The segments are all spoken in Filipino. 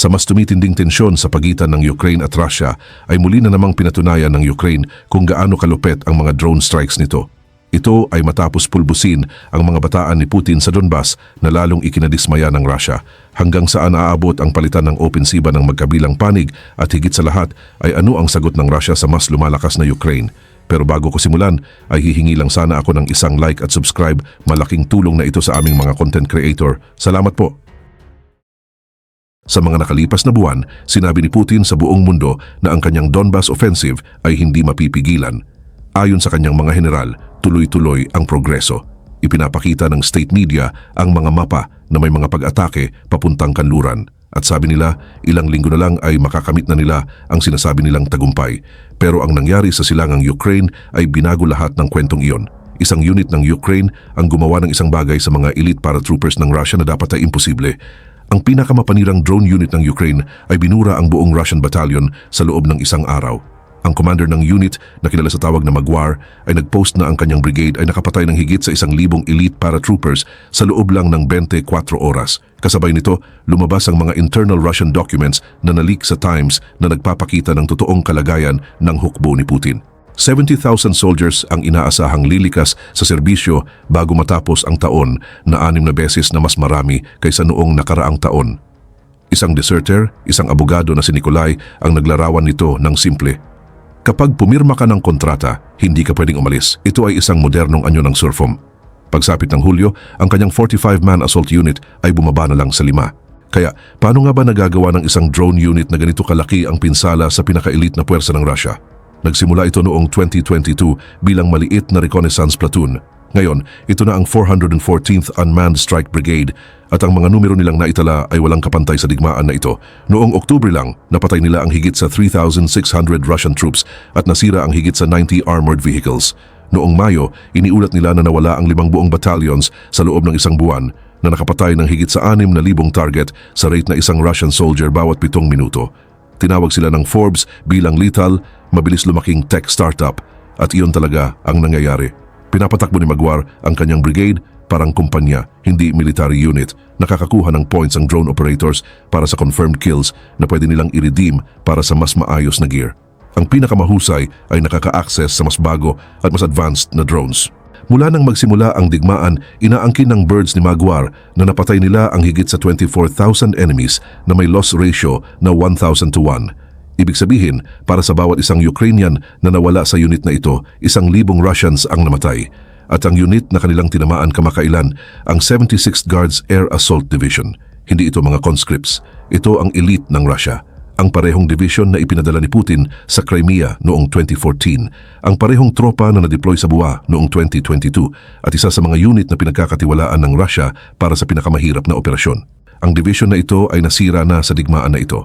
Sa mas tumitinding tensyon sa pagitan ng Ukraine at Russia ay muli na namang pinatunayan ng Ukraine kung gaano kalupet ang mga drone strikes nito. Ito ay matapos pulbusin ang mga bataan ni Putin sa Donbas na lalong ikinadismaya ng Russia. Hanggang saan aabot ang palitan ng opensiba ng magkabilang panig at higit sa lahat ay ano ang sagot ng Russia sa mas lumalakas na Ukraine. Pero bago ko simulan ay hihingi lang sana ako ng isang like at subscribe. Malaking tulong na ito sa aming mga content creator. Salamat po! Sa mga nakalipas na buwan, sinabi ni Putin sa buong mundo na ang kanyang Donbas offensive ay hindi mapipigilan. Ayon sa kanyang mga general, tuloy-tuloy ang progreso. Ipinapakita ng state media ang mga mapa na may mga pag-atake papuntang kanluran. At sabi nila, ilang linggo na lang ay makakamit na nila ang sinasabi nilang tagumpay. Pero ang nangyari sa silangang Ukraine ay binago lahat ng kwentong iyon. Isang unit ng Ukraine ang gumawa ng isang bagay sa mga elite paratroopers ng Russia na dapat ay imposible. Ang pinakamapanirang drone unit ng Ukraine ay binura ang buong Russian battalion sa loob ng isang araw. Ang commander ng unit na kilala sa tawag na Magwar ay nagpost na ang kanyang brigade ay nakapatay ng higit sa 1,000 elite paratroopers sa loob lang ng 24 oras. Kasabay nito, lumabas ang mga internal Russian documents na naleak sa Times na nagpapakita ng totoong kalagayan ng hukbo ni Putin. 70,000 soldiers ang inaasahang lilikas sa serbisyo bago matapos ang taon na 6 na beses na mas marami kaysa noong nakaraang taon. Isang deserter, isang abogado na si Nikolai ang naglarawan nito ng simple. Kapag pumirma ka ng kontrata, hindi ka pwedeng umalis. Ito ay isang modernong anyo ng Surfom. Pagsapit ng Hulyo, ang kanyang 45-man assault unit ay bumaba na lang sa 5. Kaya, paano nga ba nagagawa ng isang drone unit na ganito kalaki ang pinsala sa pinaka-elite na puwersa ng Russia? Nagsimula ito noong 2022 bilang maliit na reconnaissance platoon. Ngayon, ito na ang 414th Unmanned Strike Brigade at ang mga numero nilang naitala ay walang kapantay sa digmaan na ito. Noong Oktubre lang, napatay nila ang higit sa 3,600 Russian troops at nasira ang higit sa 90 armored vehicles. Noong Mayo, iniulat nila na nawala ang 5 buong battalions sa loob ng isang buwan na nakapatay ng higit sa 6,000 target sa rate na isang Russian soldier bawat 7 minuto. Tinawag sila ng Forbes bilang lethal, mabilis lumaking tech startup at iyon talaga ang nangyayari. Pinapatakbo ni Magwar ang kanyang brigade parang kumpanya, hindi military unit. Nakakakuha ng points ang drone operators para sa confirmed kills na pwede nilang i-redeem para sa mas maayos na gear. Ang pinakamahusay ay nakaka-access sa mas bago at mas advanced na drones. Mula nang magsimula ang digmaan, inaangkin ng birds ni Magwar na napatay nila ang higit sa 24,000 enemies na may loss ratio na 1,000 to 1. Ibig sabihin, para sa bawat isang Ukrainian na nawala sa unit na ito, 1,000 Russians ang namatay. At ang unit na kanilang tinamaan kamakailan, ang 76th Guards Air Assault Division. Hindi ito mga conscripts. Ito ang elite ng Russia. Ang parehong division na ipinadala ni Putin sa Crimea noong 2014, ang parehong tropa na na-deploy sa Buwa noong 2022 at isa sa mga unit na pinagkakatiwalaan ng Russia para sa pinakamahirap na operasyon. Ang division na ito ay nasira na sa digmaan na ito.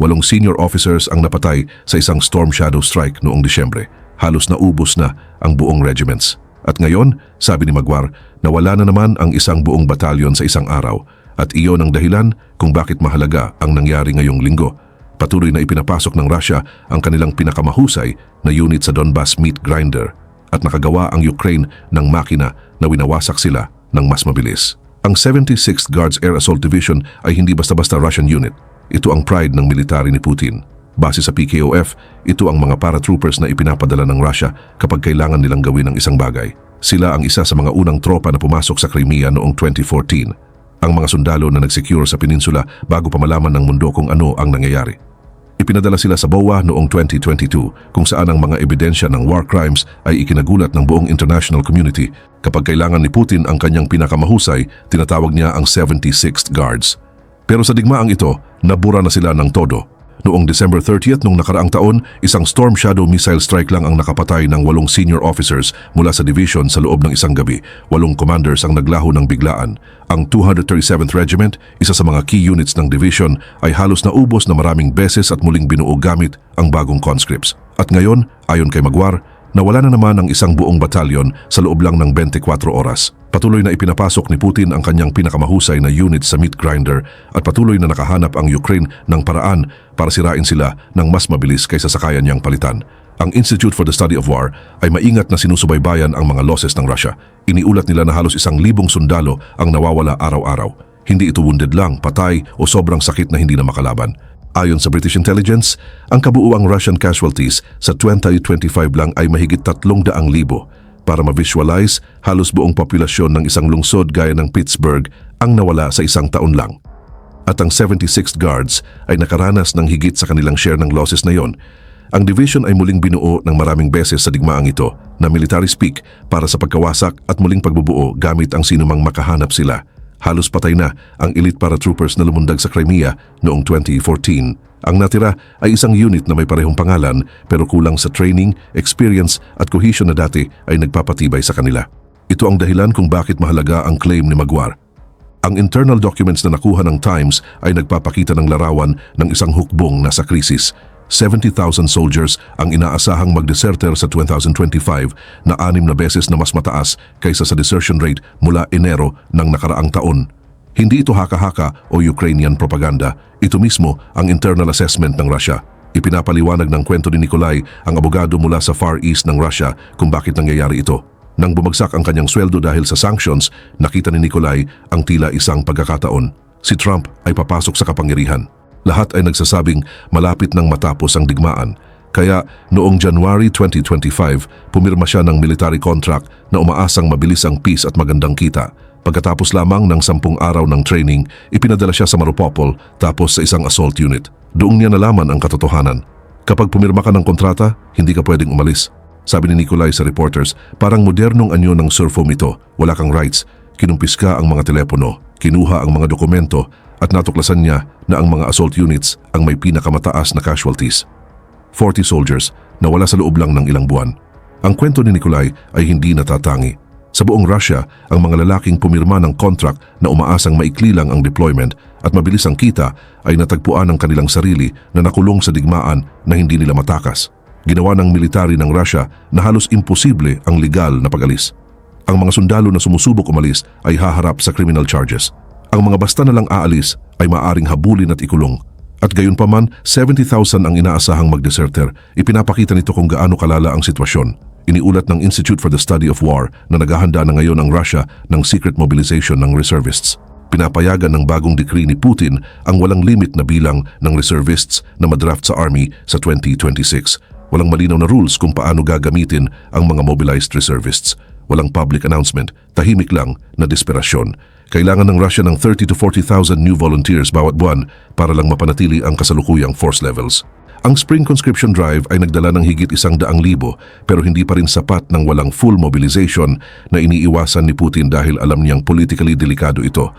8 senior officers ang napatay sa isang Storm Shadow strike noong Disyembre. Halos naubos na ang buong regiments. At ngayon, sabi ni Magwar, nawala na naman ang 1 buong batalyon sa isang araw at iyon ang dahilan kung bakit mahalaga ang nangyari ngayong linggo. Patuloy na ipinapasok ng Russia ang kanilang pinakamahusay na unit sa Donbas meat grinder at nakagawa ang Ukraine ng makina na winawasak sila ng mas mabilis. Ang 76th Guards Air Assault Division ay hindi basta-basta Russian unit. Ito ang pride ng military ni Putin. Base sa PKOF, ito ang mga paratroopers na ipinapadala ng Russia kapag kailangan nilang gawin ang isang bagay. Sila ang isa sa mga unang tropa na pumasok sa Crimea noong 2014. Ang mga sundalo na nagsecure sa peninsula bago pa malaman ng mundo kung ano ang nangyayari. Ipinadala sila sa BOA noong 2022 kung saan ang mga ebidensya ng war crimes ay ikinagulat ng buong international community. Kapag kailangan ni Putin ang kanyang pinakamahusay, tinatawag niya ang 76th Guards. Pero sa digmaang ito, nabura na sila ng todo. Noong December 30th nung nakaraang taon, isang Storm Shadow missile strike lang ang nakapatay ng 8 senior officers mula sa division sa loob ng isang gabi. 8 commanders ang naglaho ng biglaan. Ang 237th Regiment, isa sa mga key units ng division, ay halos naubos na maraming beses at muling binuo gamit ang bagong conscripts. At ngayon, ayon kay Magwar, nawala na naman ang 1 buong batalyon sa loob lang ng 24 oras. Patuloy na ipinapasok ni Putin ang kanyang pinakamahusay na unit sa meat grinder at patuloy na nakahanap ang Ukraine ng paraan para sirain sila ng mas mabilis kaysa sa kaya niyang palitan. Ang Institute for the Study of War ay maingat na sinusubaybayan ang mga losses ng Russia. Iniulat nila na halos 1,000 sundalo ang nawawala araw-araw. Hindi ito wounded lang, patay o sobrang sakit na hindi na makalaban. Ayon sa British Intelligence, ang kabuuang Russian casualties sa 2025 lang ay mahigit 300,000. Para ma-visualize, halos buong populasyon ng isang lungsod gaya ng Pittsburgh ang nawala sa isang taon lang. At ang 76th Guards ay nakaranas ng higit sa kanilang share ng losses na yon. Ang division ay muling binuo ng maraming beses sa digmaang ito na military speak para sa pagkawasak at muling pagbubuo gamit ang sinumang makahanap sila. Halos patay na ang elite paratroopers na lumundag sa Crimea noong 2014. Ang natira ay isang unit na may parehong pangalan pero kulang sa training, experience at cohesion na dati ay nagpapatibay sa kanila. Ito ang dahilan kung bakit mahalaga ang claim ni Maguire. Ang internal documents na nakuha ng Times ay nagpapakita ng larawan ng isang hukbong na sa krisis. 70,000 soldiers ang inaasahang magdeserter sa 2025 na 6 na beses na mas mataas kaysa sa desertion rate mula Enero ng nakaraang taon. Hindi ito haka-haka o Ukrainian propaganda. Ito mismo ang internal assessment ng Russia. Ipinapaliwanag ng kwento ni Nikolai, ang abogado mula sa Far East ng Russia, kung bakit nangyayari ito. Nang bumagsak ang kanyang sweldo dahil sa sanctions, nakita ni Nikolai ang tila isang pagkakataon. Si Trump ay papasok sa kapangyarihan. Lahat ay nagsasabing malapit nang matapos ang digmaan. Kaya noong January 2025, pumirma siya ng military contract na umaasang mabilis ang peace at magandang kita. Pagkatapos lamang ng 10 araw ng training, ipinadala siya sa Mariupol tapos sa isang assault unit. Doon niya nalaman ang katotohanan. Kapag pumirma ka ng kontrata, hindi ka pwedeng umalis. Sabi ni Nikolai sa reporters, parang modernong anyo ng surfom ito. Wala kang rights. Kinumpiska ang mga telepono, kinuha ang mga dokumento at natuklasan niya na ang mga assault units ang may pinakamataas na casualties. 40 soldiers na wala sa loob lang ng ilang buwan. Ang kwento ni Nikolai ay hindi natatangi. Sa buong Russia, ang mga lalaking pumirma ng contract na umaasang maikli lang ang deployment at mabilis ang kita ay natagpuan ng kanilang sarili na nakulong sa digmaan na hindi nila matakas. Ginawa ng military ng Russia na halos imposible ang legal na pag-alis. Ang mga sundalo na sumusubok umalis ay haharap sa criminal charges. Ang mga basta na lang aalis ay maaring habulin at ikulong. At gayon pa man, 70,000 ang inaasahang magdeserter. Ipinapakita nito kung gaano kalala ang sitwasyon. Iniulat ng Institute for the Study of War na naghahanda na ngayon ang Russia ng secret mobilization ng reservists. Pinapayagan ng bagong decree ni Putin ang walang limit na bilang ng reservists na madraft sa army sa 2026. Walang malinaw na rules kung paano gagamitin ang mga mobilized reservists. Walang public announcement, tahimik lang na desperasyon. Kailangan ng Russia ng 30 to 40,000 new volunteers bawat buwan para lang mapanatili ang kasalukuyang force levels. Ang spring conscription drive ay nagdala ng higit 100,000 pero hindi pa rin sapat ng walang full mobilization na iniiwasan ni Putin dahil alam niyang politically delikado ito.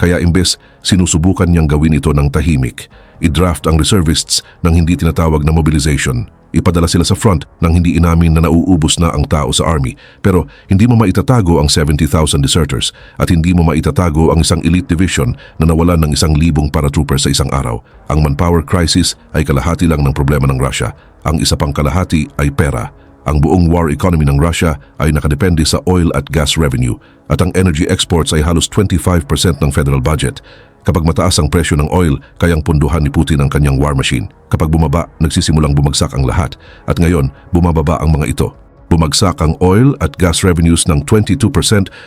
Kaya imbes sinusubukan niyang gawin ito ng tahimik, i-draft ang reservists ng hindi tinatawag na mobilization. Ipadala sila sa front nang hindi inamin na nauubos na ang tao sa army. Pero hindi mo maitatago ang 70,000 deserters at hindi mo maitatago ang isang elite division na nawalan ng 1,000 paratroopers sa isang araw. Ang manpower crisis ay kalahati lang ng problema ng Russia. Ang isa pang kalahati ay pera. Ang buong war economy ng Russia ay nakadepende sa oil at gas revenue at ang energy exports ay halos 25% ng federal budget. Kapag mataas ang presyo ng oil, kayang punduhan ni Putin ang kanyang war machine. Kapag bumaba, nagsisimulang bumagsak ang lahat. At ngayon, bumababa ang mga ito. Bumagsak ang oil at gas revenues ng 22%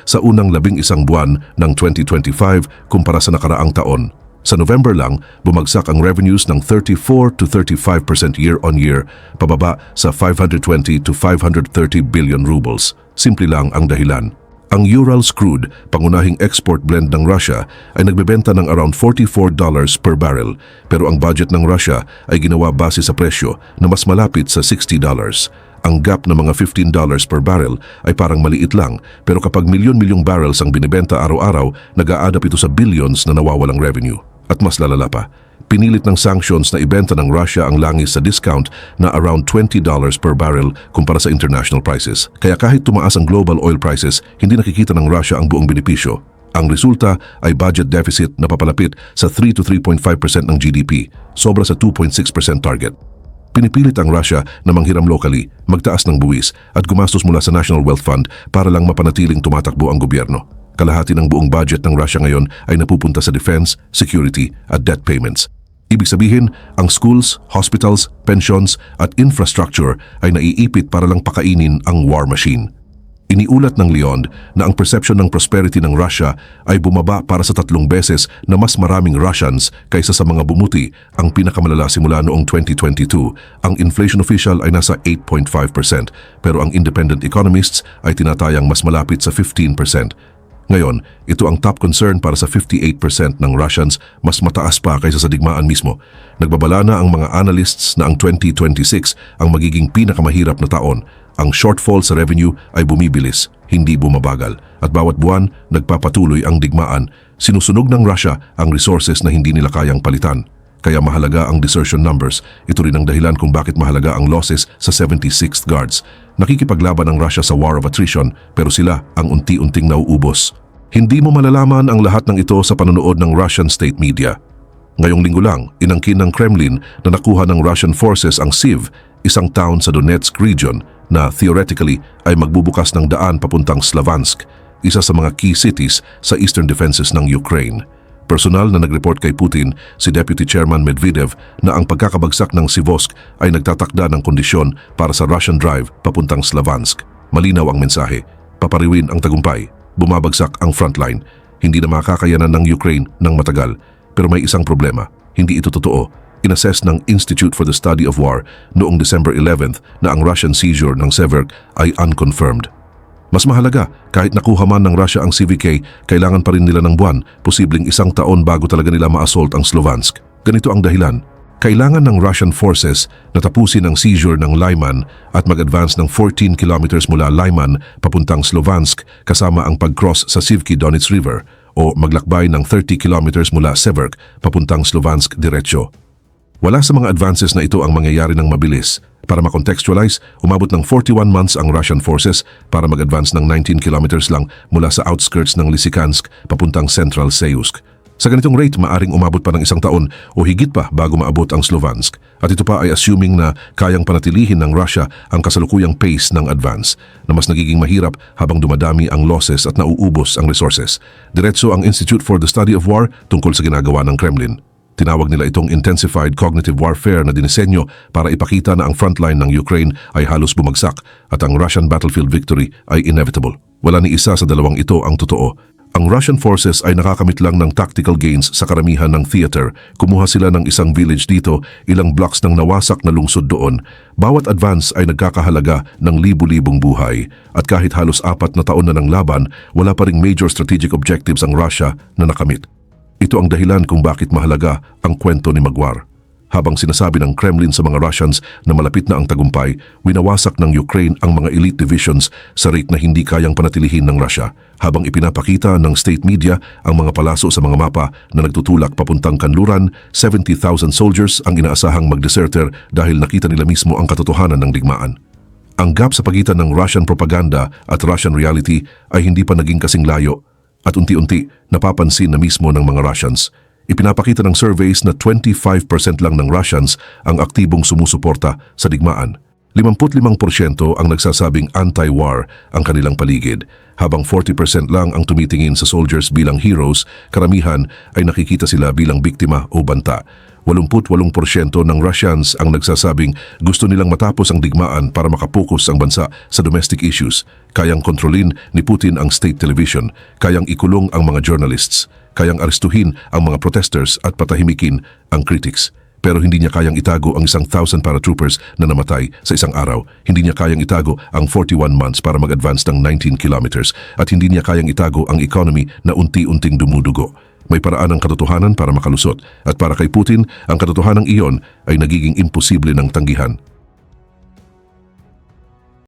sa unang 11 buwan ng 2025 kumpara sa nakaraang taon. Sa November lang, bumagsak ang revenues ng 34 to 35% year-on-year, pababa sa 520 to 530 billion rubles. Simple lang ang dahilan. Ang Urals crude, pangunahing export blend ng Russia, ay nagbebenta ng around $44 per barrel, pero ang budget ng Russia ay ginawa base sa presyo na mas malapit sa $60. Ang gap na mga $15 per barrel ay parang maliit lang, pero kapag milyon-milyong barrels ang binibenta araw-araw, nag-a-add up ito sa billions na nawawalang revenue. At mas lalala pa, pinilit ng sanctions na ibenta ng Russia ang langis sa discount na around $20 per barrel kumpara sa international prices. Kaya kahit tumaas ang global oil prices, hindi nakikita ng Russia ang buong benepisyo. Ang resulta ay budget deficit na papalapit sa 3 to 3.5% ng GDP, sobra sa 2.6% target. Pinipilit ang Russia na manghiram locally, magtaas ng buwis at gumastos mula sa National Wealth Fund para lang mapanatiling tumatakbo ang gobyerno. Kalahati ng buong budget ng Russia ngayon ay napupunta sa defense, security at debt payments. Ibig sabihin, ang schools, hospitals, pensions at infrastructure ay naiipit para lang pakainin ang war machine. Iniulat ng Leon na ang perception ng prosperity ng Russia ay bumaba para sa 3 beses na mas maraming Russians kaysa sa mga bumuti, ang pinakamalala simula noong 2022. Ang inflation official ay nasa 8.5%, pero ang independent economists ay tinatayang mas malapit sa 15%. Ngayon, ito ang top concern para sa 58% ng Russians, mas mataas pa kaysa sa digmaan mismo. Nagbabala na ang mga analysts na ang 2026 ang magiging pinakamahirap na taon. Ang shortfall sa revenue ay bumibilis, hindi bumabagal, at bawat buwan nagpapatuloy ang digmaan. Sinusunog ng Russia ang resources na hindi nila kayang palitan. Kaya mahalaga ang desertion numbers. Ito rin ang dahilan kung bakit mahalaga ang losses sa 76th Guards. Nakikipaglaban ang Russia sa war of attrition, pero sila ang unti-unting nauubos. Hindi mo malalaman ang lahat ng ito sa panonood ng Russian state media. Ngayong linggo lang, inangkin ng Kremlin na nakuha ng Russian forces ang Siv, isang town sa Donetsk region na theoretically ay magbubukas ng daan papuntang Slavansk, isa sa mga key cities sa eastern defenses ng Ukraine. Personal na nag-report kay Putin si Deputy Chairman Medvedev na ang pagkakabagsak ng Sivosk ay nagtatakda ng kondisyon para sa Russian drive papuntang Slavansk. Malinaw ang mensahe, papariwin ang tagumpay, bumabagsak ang frontline. Hindi na makakayanan ng Ukraine ng matagal, pero may isang problema, hindi ito totoo. Inassess ng Institute for the Study of War noong December 11th na ang Russian seizure ng Seversk ay unconfirmed. Mas mahalaga, kahit nakuha man ng Russia ang CVK, kailangan pa rin nila ng buwan, posibleng 1 taon bago talaga nila ma-assault ang Slovansk. Ganito ang dahilan. Kailangan ng Russian forces na tapusin ang seizure ng Lyman at mag-advance ng 14 kilometers mula Lyman papuntang Slovansk kasama ang pag-cross sa Sivki Donets River o maglakbay ng 30 kilometers mula Seversk papuntang Slovansk diretsyo. Wala sa mga advances na ito ang mangyayari ng mabilis. Para makontextualize, umabot ng 41 months ang Russian forces para mag-advance ng 19 kilometers lang mula sa outskirts ng Lysychansk papuntang Central Seyusk. Sa ganitong rate, maaring umabot pa ng 1 taon o higit pa bago maabot ang Slovansk. At ito pa ay assuming na kayang panatilihin ng Russia ang kasalukuyang pace ng advance, na mas nagiging mahirap habang dumadami ang losses at nauubos ang resources. Diretso ang Institute for the Study of War tungkol sa ginagawa ng Kremlin. Tinawag nila itong intensified cognitive warfare na dinisenyo para ipakita na ang frontline ng Ukraine ay halos bumagsak at ang Russian battlefield victory ay inevitable. Wala ni isa sa dalawang ito ang totoo. Ang Russian forces ay nakakamit lang ng tactical gains sa karamihan ng theater. Kumuha sila ng isang village dito, ilang blocks ng nawasak na lungsod doon. Bawat advance ay nagkakahalaga ng libu-libong buhay. At kahit halos 4 na taon na ng laban, wala pa ring major strategic objectives ang Russia na nakamit. Ito ang dahilan kung bakit mahalaga ang kwento ni Magwar. Habang sinasabi ng Kremlin sa mga Russians na malapit na ang tagumpay, winawasak ng Ukraine ang mga elite divisions sa rate na hindi kayang panatilihin ng Russia, habang ipinapakita ng state media ang mga palaso sa mga mapa na nagtutulak papuntang kanluran. 70,000 soldiers ang inaasahang mag-deserter dahil nakita nila mismo ang katotohanan ng digmaan. Ang gap sa pagitan ng Russian propaganda at Russian reality ay hindi pa naging kasing layo, at unti-unti napapansin na mismo ng mga Russians. Ipinapakita ng surveys na 25% lang ng Russians ang aktibong sumusuporta sa digmaan. 55% ang nagsasabing anti-war ang kanilang paligid, habang 40% lang ang tumitingin sa soldiers bilang heroes. Karamihan ay nakikita sila bilang biktima o banta. 88% ng Russians ang nagsasabing gusto nilang matapos ang digmaan para makapokus ang bansa sa domestic issues. Kayang kontrolin ni Putin ang state television, kayang ikulong ang mga journalists, kayang arestuhin ang mga protesters at patahimikin ang critics. Pero hindi niya kayang itago ang 1,000 paratroopers na namatay sa isang araw. Hindi niya kayang itago ang 41 months para mag-advance ng 19 kilometers. At hindi niya kayang itago ang economy na unti-unting dumudugo. May paraan ang katotohanan para makalusot. At para kay Putin, ang katotohanan iyon ay nagiging imposible ng tanggihan.